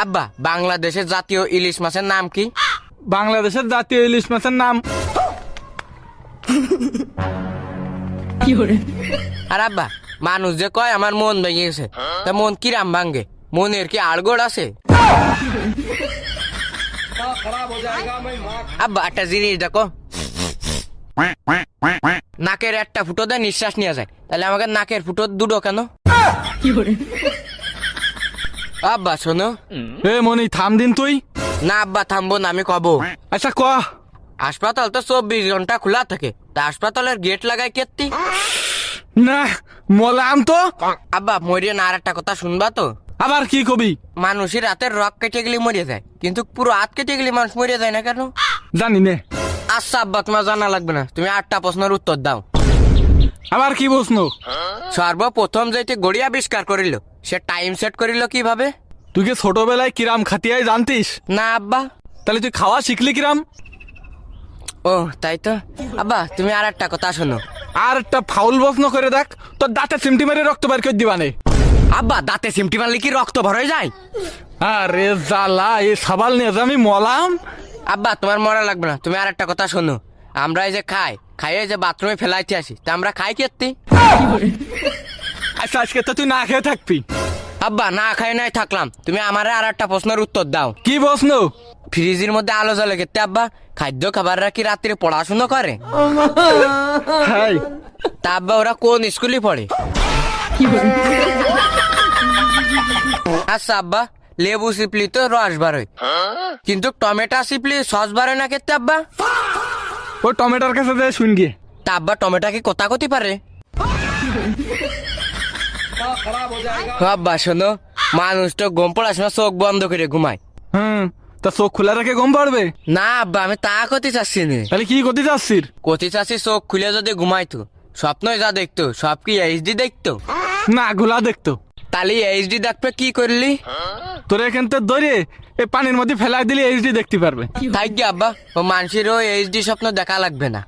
আব্বা বাংলাদেশের জাতীয় ইলিশ মাছের নাম কি? বাংলাদেশের জাতীয় ইলিশ মাছের নাম আর আব্বা মানুষ যে কয় আমার মন ভেঙে গেছে, তা মন কিরাম ভাঙ্গে? মনের কি আড়গোড় আছে? আব্বা একটা জিনিস দেখো, নাকের একটা ফুটো দিয়ে নিঃশ্বাস নেওয়া যায়, তাহলে আমাকে নাকের ফুটো দুটো কেন? আব্বা শোনো। এ মনি থাম দিন তুই। না আব্বা থামবো না, আমি কব। আচ্ছা ক। হাসপাতাল তো 24 ঘন্টা খোলা থাকে, তা হাসপাতালের গেট লাগাই কেত্তি? না মলাম তো। আব্বা মরিয়ে না, আর একটা কথা শুনবা তো? আবার কি কবি? মানুষের রাতের রক কেটে গেলে মরিয়ে যায়, কিন্তু পুরো হাত কেটে গেলে মানুষ মরিয়ে যায় না কেন? জানি নে। আচ্ছা আব্বা তোমার জানা লাগবে না, তুমি 8টা প্রশ্নের উত্তর দাও। আবার কি প্রশ্ন? সর্বপ্রথম যেটি গড়ি আবিষ্কার করিল, সে টাইম সেট করিল কিভাবে? তুই কি ছোটবেলায় কিরাম খাতিয়াই জানতিস? না আব্বা। তাহলে তুই খাওয়া শিখলি কিরাম? ও তাই তো। আব্বা তুমি আর একটা কথা শোনো। আর একটা ফাউল প্রশ্ন করে দেখ, তোর দাঁতে চিমটি মেরে রক্ত বের করে দিবানে। আব্বা দাঁতে সিমটি মারলে কি রক্ত ভরে যায়? আরে জ্বালা, এ সাবাল নিয়ে যে আমি মলাম। আব্বা তোমার মরা লাগবে না, তুমি আর একটা কথা শোনো। আমরা এই যে খাইয়ে যে বাথরুমে ফেলাইতে আসি, তা আমরা খাই কেত্তি? আচ্ছা আজকে তো তুই না খেয়ে থাকবি। আব্বা না খাই নাই থাকলাম, তুমি আমারে আর একটা প্রশ্নের উত্তর দাও। কি প্রশ্ন? ফ্রিজের মধ্যে আলো জ্বলে কেতে আব্বা? খাদ্য খাবাররা কি রাত্রে পড়াশোনা করে? হাই তা আব্বা ওরা কোন স্কুলে পড়ে? আচ্ছা আব্বা লেবু সিপলি তো রস বারোয়, কিন্তু টমেটো সিপলি সস বারে না কেতে আব্বা? ও টমেটোর কাছে যে শুন গিয়ে। তা আব্বা টমেটো কি কথা কতি পারে? আব্বা শোনো, মানুষ তো ঘুম পড়ার সময় চোখ বন্ধ করে ঘুমায়। তা চোখ খোলা রেখে গম পারবে? না আব্বা আমি তা কতি চাচ্ছি না। তাহলে কি করতে যাচ্ছিস? কতি চাচ্ছি চোখ খুলে যদি ঘুমাইতো, স্বপ্নই যা দেখতো সব কি এইচডি দেখতো? না গোলা দেখতো। তাহলে এইচডি দেখবে কি করলি? তোর এখান থেকে ধরে এই পানির মধ্যে ফেলাই দিলে এইচডি দেখতে পারবে। তাই কি আব্বা ও মানুষেরও এইচডি স্বপ্ন দেখা লাগবে না?